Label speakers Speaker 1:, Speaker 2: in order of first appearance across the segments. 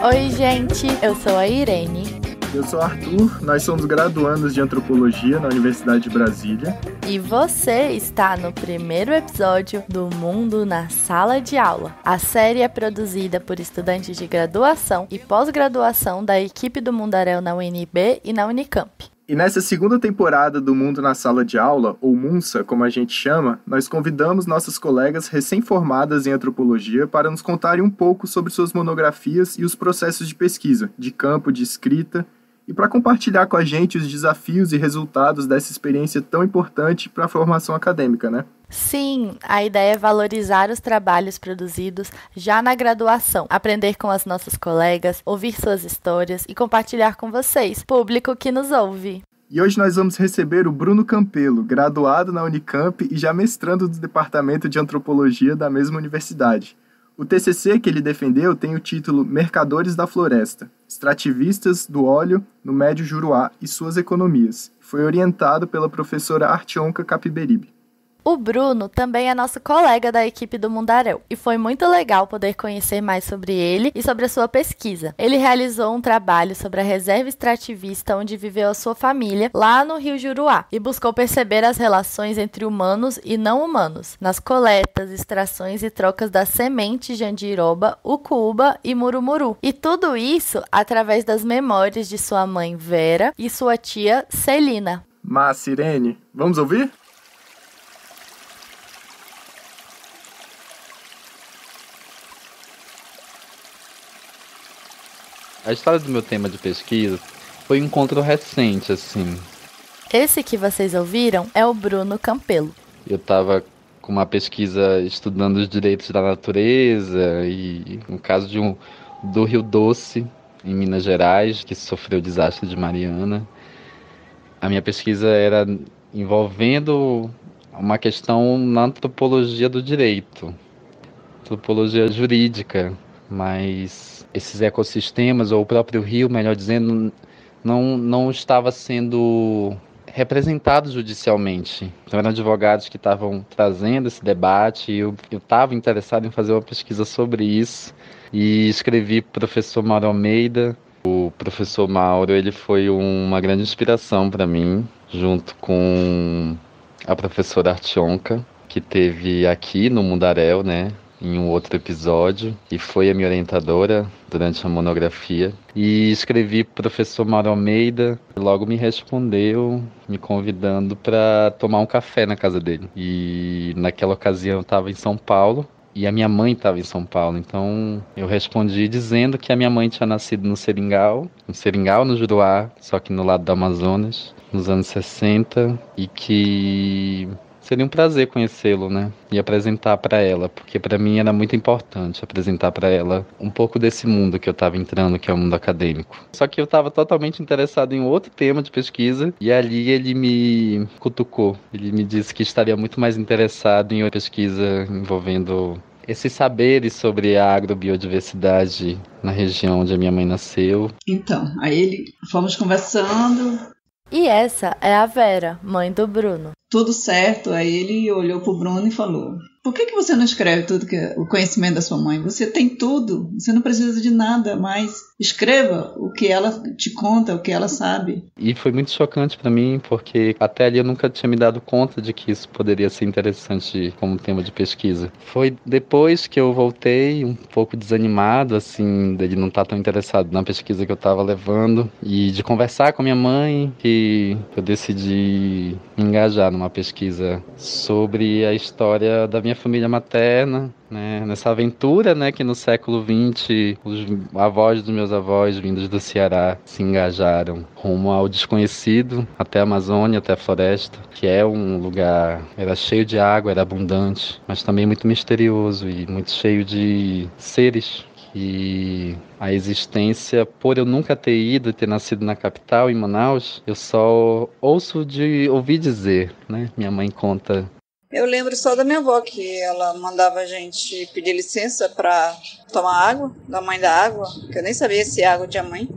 Speaker 1: Oi, gente, eu sou a Irene.
Speaker 2: Eu sou o Arthur, nós somos graduandos de Antropologia na Universidade de Brasília.
Speaker 1: E você está no primeiro episódio do Mundo na Sala de Aula. A série é produzida por estudantes de graduação e pós-graduação da equipe do Mundaréu na UNB e na Unicamp.
Speaker 2: E nessa segunda temporada do Mundo na Sala de Aula, ou MUNSA, como a gente chama, nós convidamos nossas colegas recém-formadas em Antropologia para nos contarem um pouco sobre suas monografias e os processos de pesquisa, de campo, de escrita, e para compartilhar com a gente os desafios e resultados dessa experiência tão importante para a formação acadêmica, né?
Speaker 1: Sim, a ideia é valorizar os trabalhos produzidos já na graduação, aprender com as nossas colegas, ouvir suas histórias e compartilhar com vocês, público que nos ouve.
Speaker 2: E hoje nós vamos receber o Bruno Campelo, graduado na Unicamp e já mestrando do Departamento de Antropologia da mesma universidade. O TCC que ele defendeu tem o título Mercadores da Floresta, Extrativistas do Óleo no Médio Juruá e suas economias. Foi orientado pela professora Artionca Capiberibe.
Speaker 1: O Bruno também é nosso colega da equipe do Mundaréu e foi muito legal poder conhecer mais sobre ele e sobre a sua pesquisa. Ele realizou um trabalho sobre a reserva extrativista onde viveu a sua família, lá no Rio Juruá, e buscou perceber as relações entre humanos e não humanos, nas coletas, extrações e trocas das sementes de andiroba, ucuba e murumuru. E tudo isso através das memórias de sua mãe Vera e sua tia Celina.
Speaker 2: Mas, Irene, vamos ouvir?
Speaker 3: A história do meu tema de pesquisa foi um encontro recente, assim.
Speaker 1: Esse que vocês ouviram é o Bruno Campelo.
Speaker 3: Eu estava com uma pesquisa estudando os direitos da natureza e no caso do Rio Doce, em Minas Gerais, que sofreu o desastre de Mariana. A minha pesquisa era envolvendo uma questão na antropologia do direito, antropologia jurídica, mas esses ecossistemas, ou o próprio rio, melhor dizendo, não estava sendo representado judicialmente. Então eram advogados que estavam trazendo esse debate e eu estava interessado em fazer uma pesquisa sobre isso e escrevi para o professor Mauro Almeida. O professor Mauro, ele foi uma grande inspiração para mim, junto com a professora Artionca, que teve aqui no Mundaréu, né, em um outro episódio, e foi a minha orientadora durante a monografia. E escrevi para o professor Mauro Almeida, logo me respondeu, me convidando para tomar um café na casa dele. E naquela ocasião eu estava em São Paulo, e a minha mãe estava em São Paulo, então eu respondi dizendo que a minha mãe tinha nascido no Seringal, no Juruá, só que no lado do Amazonas, nos anos 60, e que seria um prazer conhecê-lo, né? E apresentar para ela, porque para mim era muito importante apresentar para ela um pouco desse mundo que eu estava entrando, que é o mundo acadêmico. Só que eu estava totalmente interessado em outro tema de pesquisa e ali ele me cutucou. Ele me disse que estaria muito mais interessado em uma pesquisa envolvendo esses saberes sobre a agrobiodiversidade na região onde a minha mãe nasceu.
Speaker 4: Então, aí fomos conversando.
Speaker 1: E essa é a Vera, mãe do Bruno.
Speaker 4: Tudo certo, aí ele olhou pro Bruno e falou: por que você não escreve tudo o conhecimento da sua mãe? Você tem tudo, você não precisa de nada mais. Escreva o que ela te conta, o que ela sabe.
Speaker 3: E foi muito chocante para mim, porque até ali eu nunca tinha me dado conta de que isso poderia ser interessante como tema de pesquisa. Foi depois que eu voltei um pouco desanimado, assim, dele não estar tão interessado na pesquisa que eu estava levando, e de conversar com a minha mãe, que eu decidi me engajar numa pesquisa sobre a história da minha família materna, né, nessa aventura, né, que no século XX os avós dos meus avós vindos do Ceará se engajaram rumo ao desconhecido, até a Amazônia, até a floresta, que é um lugar, era cheio de água, era abundante, mas também muito misterioso e muito cheio de seres. E a existência, por eu nunca ter ido e ter nascido na capital, em Manaus, eu só ouço de ouvir dizer, né? Minha mãe conta.
Speaker 5: Eu lembro só da minha avó, que ela mandava a gente pedir licença para tomar água, da mãe da água, que eu nem sabia se água tinha mãe.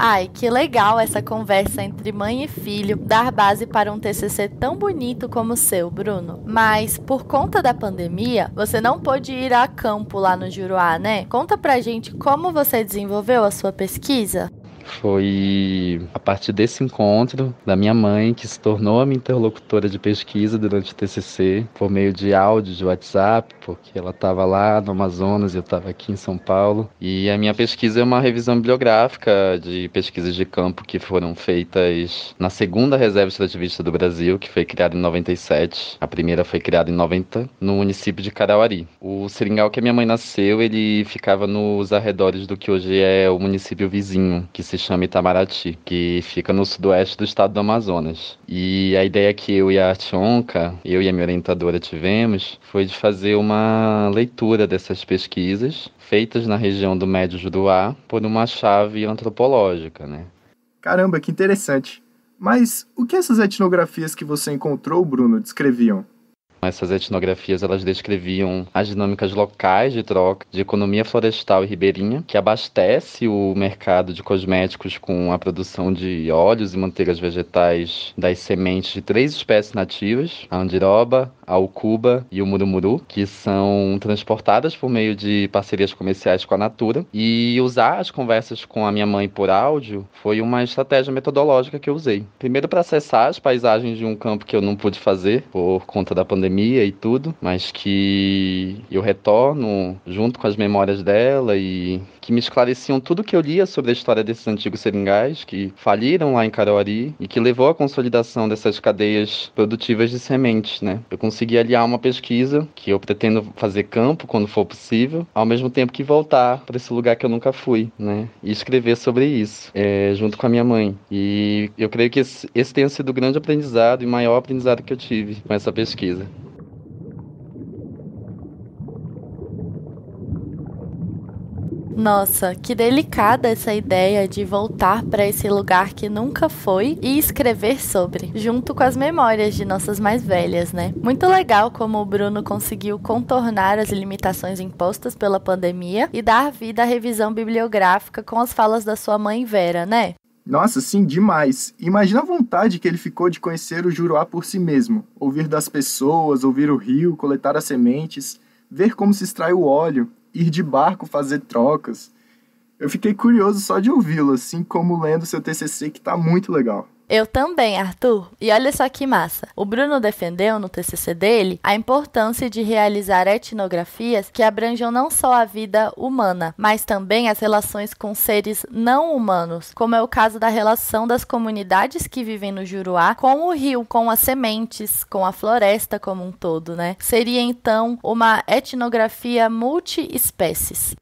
Speaker 1: Ai, que legal essa conversa entre mãe e filho, dar base para um TCC tão bonito como o seu, Bruno. Mas, por conta da pandemia, você não pôde ir a campo lá no Juruá, né? Conta pra gente como você desenvolveu a sua pesquisa.
Speaker 3: Foi a partir desse encontro da minha mãe, que se tornou a minha interlocutora de pesquisa durante o TCC, por meio de áudio de WhatsApp, porque ela estava lá no Amazonas e eu estava aqui em São Paulo. E a minha pesquisa é uma revisão bibliográfica de pesquisas de campo que foram feitas na segunda reserva extrativista do Brasil, que foi criada em 97. A primeira foi criada em 90, no município de Carauari. O seringal que a minha mãe nasceu, ele ficava nos arredores do que hoje é o município vizinho, que se chama Itamaraty, que fica no sudoeste do estado do Amazonas. E a ideia que eu e a Artionca, eu e a minha orientadora tivemos, foi de fazer uma leitura dessas pesquisas feitas na região do Médio Juruá por uma chave antropológica, né?
Speaker 2: Caramba, que interessante. Mas o que essas etnografias que você encontrou, Bruno, descreviam?
Speaker 3: Essas etnografias, elas descreviam as dinâmicas locais de troca de economia florestal e ribeirinha, que abastece o mercado de cosméticos com a produção de óleos e manteigas vegetais das sementes de 3 espécies nativas, a andiroba, a ucuba e o murumuru, que são transportadas por meio de parcerias comerciais com a Natura. E usar as conversas com a minha mãe por áudio foi uma estratégia metodológica que eu usei. Primeiro, para acessar as paisagens de um campo que eu não pude fazer por conta da pandemia e tudo, mas que eu retorno junto com as memórias dela e que me esclareciam tudo que eu lia sobre a história desses antigos seringais que faliram lá em Carauari e que levou à consolidação dessas cadeias produtivas de sementes, né? Eu consegui aliar uma pesquisa que eu pretendo fazer campo quando for possível, ao mesmo tempo que voltar para esse lugar que eu nunca fui, né? E escrever sobre isso, junto com a minha mãe. E eu creio que esse tenha sido o grande aprendizado e maior aprendizado que eu tive com essa pesquisa.
Speaker 1: Nossa, que delicada essa ideia de voltar para esse lugar que nunca foi e escrever sobre, junto com as memórias de nossas mais velhas, né? Muito legal como o Bruno conseguiu contornar as limitações impostas pela pandemia e dar vida à revisão bibliográfica com as falas da sua mãe Vera, né?
Speaker 2: Nossa, sim, demais. Imagina a vontade que ele ficou de conhecer o Juruá por si mesmo. Ouvir das pessoas, ouvir o rio, coletar as sementes, ver como se extrai o óleo, ir de barco fazer trocas. Eu fiquei curioso só de ouvi-lo, assim como lendo seu TCC, que tá muito legal.
Speaker 1: Eu também, Arthur. E olha só que massa. O Bruno defendeu no TCC dele a importância de realizar etnografias que abranjam não só a vida humana, mas também as relações com seres não humanos, como é o caso da relação das comunidades que vivem no Juruá com o rio, com as sementes, com a floresta como um todo, né? Seria então uma etnografia multi-espécies.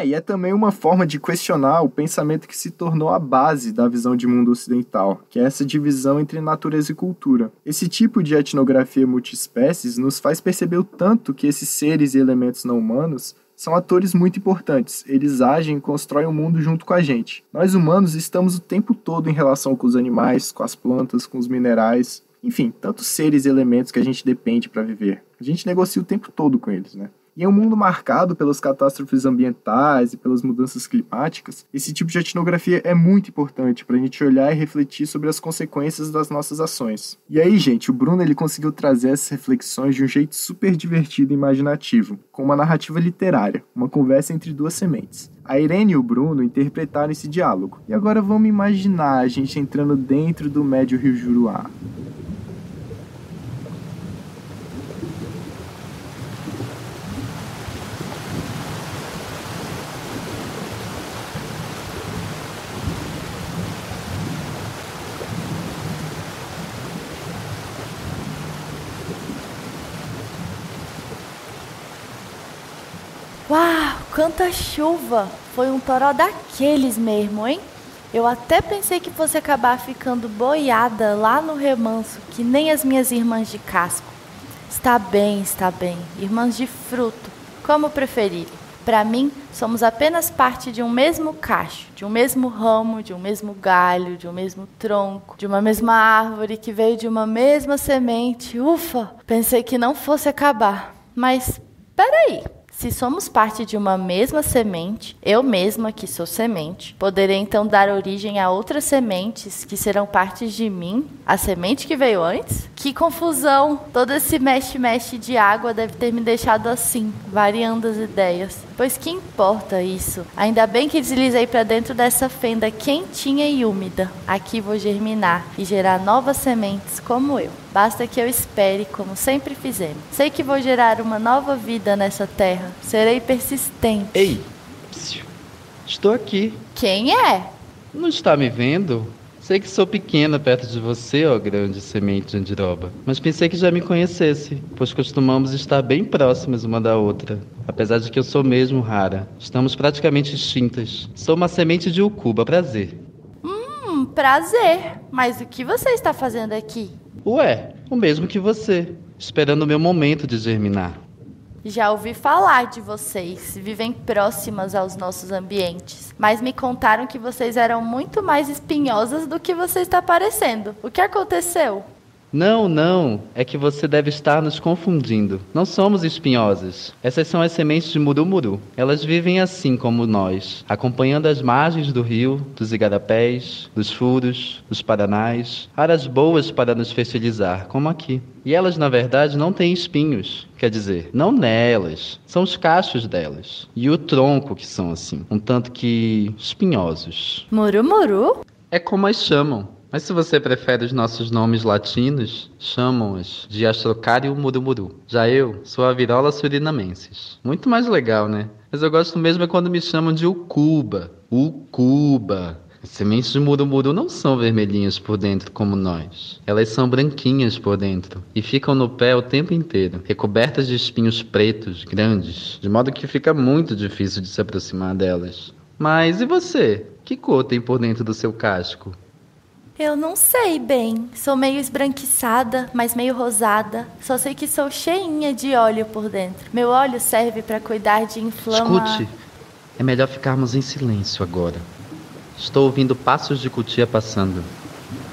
Speaker 2: E é também uma forma de questionar o pensamento que se tornou a base da visão de mundo ocidental, que é essa divisão entre natureza e cultura. Esse tipo de etnografia multiespécies nos faz perceber o tanto que esses seres e elementos não humanos são atores muito importantes. Eles agem e constroem o mundo junto com a gente. Nós humanos estamos o tempo todo em relação com os animais, com as plantas, com os minerais, enfim, tantos seres e elementos que a gente depende para viver. A gente negocia o tempo todo com eles, né? E em um mundo marcado pelas catástrofes ambientais e pelas mudanças climáticas, esse tipo de etnografia é muito importante para a gente olhar e refletir sobre as consequências das nossas ações. E aí, gente, o Bruno ele conseguiu trazer essas reflexões de um jeito super divertido e imaginativo, com uma narrativa literária, uma conversa entre 2 sementes. A Irene e o Bruno interpretaram esse diálogo. E agora vamos imaginar a gente entrando dentro do Médio Rio Juruá.
Speaker 1: Uau, quanta chuva! Foi um toró daqueles mesmo, hein? Eu até pensei que fosse acabar ficando boiada lá no remanso, que nem as minhas irmãs de casco. Está bem, irmãs de fruto, como preferirem. Para mim, somos apenas parte de um mesmo cacho, de um mesmo ramo, de um mesmo galho, de um mesmo tronco, de uma mesma árvore que veio de uma mesma semente. Ufa! Pensei que não fosse acabar, mas peraí. Se somos parte de uma mesma semente, eu mesma que sou semente, poderei então dar origem a outras sementes que serão partes de mim, a semente que veio antes? Que confusão! Todo esse mexe-mexe de água deve ter me deixado assim, variando as ideias. Pois que importa isso? Ainda bem que deslizei para dentro dessa fenda quentinha e úmida. Aqui vou germinar e gerar novas sementes como eu. Basta que eu espere, como sempre fizemos. Sei que vou gerar uma nova vida nessa terra. Serei persistente.
Speaker 3: Ei, psiu, estou aqui.
Speaker 1: Quem é?
Speaker 3: Não está me vendo? Sei que sou pequena perto de você, ó grande semente de andiroba. Mas pensei que já me conhecesse, pois costumamos estar bem próximas uma da outra. Apesar de que eu sou mesmo rara. Estamos praticamente extintas. Sou uma semente de ucuba, prazer.
Speaker 1: Prazer. Mas o que você está fazendo aqui?
Speaker 3: Ué, o mesmo que você. Esperando o meu momento de germinar.
Speaker 1: Já ouvi falar de vocês, vivem próximas aos nossos ambientes, mas me contaram que vocês eram muito mais espinhosas do que você está parecendo. O que aconteceu?
Speaker 3: Não, é que você deve estar nos confundindo. Não somos espinhosas. Essas são as sementes de murumuru. Elas vivem assim como nós, acompanhando as margens do rio, dos igarapés, dos furos, dos paranás, áreas boas para nos fertilizar, como aqui. E elas, na verdade, não têm espinhos. Quer dizer, não nelas, são os cachos delas. E o tronco que são assim, um tanto que espinhosos.
Speaker 1: Murumuru?
Speaker 3: É como as chamam. Mas se você prefere os nossos nomes latinos, chamam-as de Astrocário murumuru. Já eu sou a Virola surinamensis. Muito mais legal, né? Mas eu gosto mesmo é quando me chamam de Ucuba. Ucuba. As sementes de murumuru não são vermelhinhas por dentro como nós. Elas são branquinhas por dentro e ficam no pé o tempo inteiro, recobertas de espinhos pretos, grandes, de modo que fica muito difícil de se aproximar delas. Mas e você? Que cor tem por dentro do seu casco?
Speaker 1: Eu não sei bem. Sou meio esbranquiçada, mas meio rosada. Só sei que sou cheinha de óleo por dentro. Meu óleo serve para cuidar de
Speaker 3: Escute, é melhor ficarmos em silêncio agora. Estou ouvindo passos de cutia passando.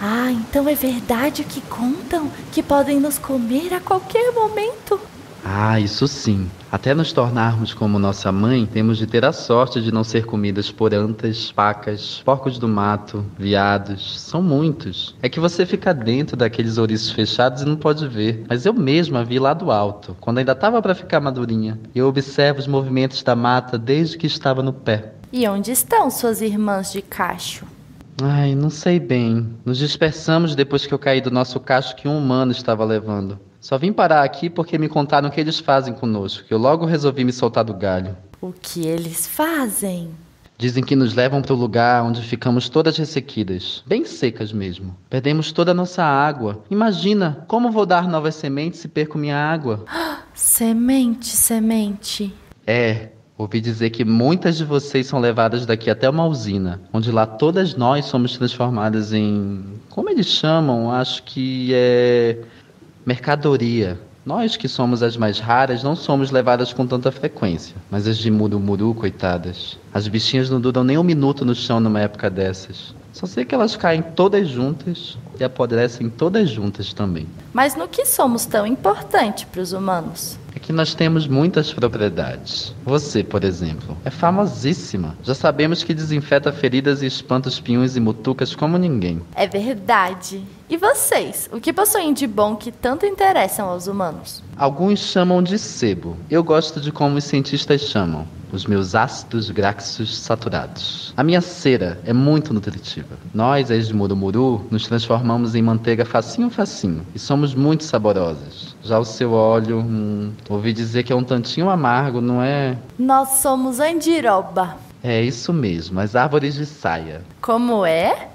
Speaker 1: Ah, então é verdade o que contam? Que podem nos comer a qualquer momento?
Speaker 3: Ah, isso sim. Até nos tornarmos como nossa mãe, temos de ter a sorte de não ser comidas por antas, pacas, porcos do mato, veados. São muitos. É que você fica dentro daqueles ouriços fechados e não pode ver. Mas eu mesma vi lá do alto, quando ainda estava para ficar madurinha. Eu observo os movimentos da mata desde que estava no pé.
Speaker 1: E onde estão suas irmãs de cacho?
Speaker 3: Ai, não sei bem. Nos dispersamos depois que eu caí do nosso cacho que um humano estava levando. Só vim parar aqui porque me contaram o que eles fazem conosco, que eu logo resolvi me soltar do galho.
Speaker 1: O que eles fazem?
Speaker 3: Dizem que nos levam para o lugar onde ficamos todas ressequidas, bem secas mesmo. Perdemos toda a nossa água. Imagina, como vou dar novas sementes se perco minha água?
Speaker 1: Semente.
Speaker 3: Ouvi dizer que muitas de vocês são levadas daqui até uma usina, onde lá todas nós somos transformadas em... Como eles chamam? Acho que é... mercadoria. Nós que somos as mais raras não somos levadas com tanta frequência. Mas as de murumuru, coitadas. As bichinhas não duram nem um minuto no chão numa época dessas. Só sei que elas caem todas juntas e apodrecem todas juntas também.
Speaker 1: Mas no que somos tão importante para os humanos?
Speaker 3: É que nós temos muitas propriedades. Você, por exemplo, é famosíssima. Já sabemos que desinfeta feridas e espanta os pinhões e mutucas como ninguém.
Speaker 1: É verdade. E vocês? O que possuem de bom que tanto interessam aos humanos?
Speaker 3: Alguns chamam de sebo. Eu gosto de como os cientistas chamam. Os meus ácidos graxos saturados. A minha cera é muito nutritiva. Nós, as de murumuru, nos transformamos em manteiga facinho. E somos muito saborosas. Já o seu óleo, ouvi dizer que é um tantinho amargo, não é?
Speaker 1: Nós somos andiroba.
Speaker 3: É isso mesmo, as árvores de saia.
Speaker 1: Como é?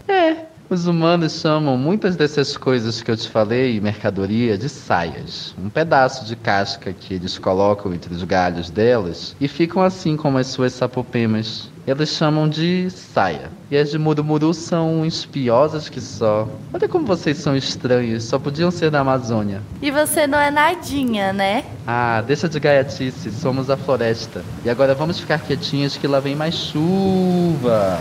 Speaker 3: Os humanos chamam muitas dessas coisas que eu te falei, mercadoria, de saias. Um pedaço de casca que eles colocam entre os galhos delas e ficam assim como as suas sapopemas. Elas chamam de saia. E as de murumuru são espiosas que só. Olha como vocês são estranhos, só podiam ser da Amazônia.
Speaker 1: E você não é nadinha, né?
Speaker 3: Ah, deixa de gaiatice, somos a floresta. E agora vamos ficar quietinhas que lá vem mais chuva.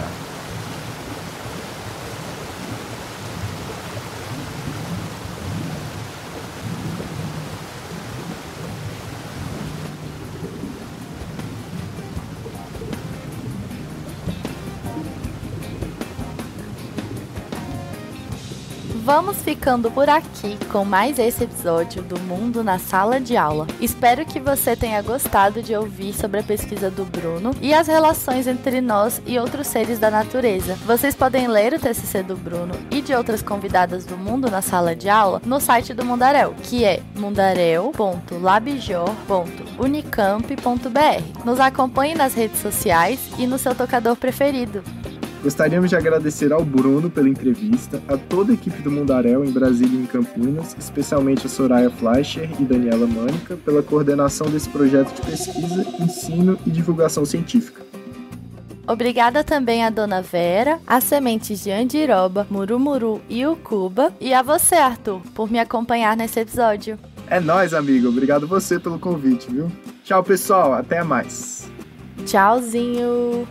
Speaker 1: Vamos ficando por aqui com mais esse episódio do Mundo na Sala de Aula. Espero que você tenha gostado de ouvir sobre a pesquisa do Bruno e as relações entre nós e outros seres da natureza. Vocês podem ler o TCC do Bruno e de outras convidadas do Mundo na Sala de Aula no site do Mundaréu, que é mundaréu.labjor.unicamp.br. Nos acompanhe nas redes sociais e no seu tocador preferido.
Speaker 2: Gostaríamos de agradecer ao Bruno pela entrevista, a toda a equipe do Mundaréu em Brasília e em Campinas, especialmente a Soraya Fleischer e Daniela Mânica, pela coordenação desse projeto de pesquisa, ensino e divulgação científica.
Speaker 1: Obrigada também à Dona Vera, às sementes de andiroba, murumuru e ucuba, e a você, Arthur, por me acompanhar nesse episódio.
Speaker 2: É nóis, amigo. Obrigado você pelo convite, viu? Tchau, pessoal. Até mais.
Speaker 1: Tchauzinho.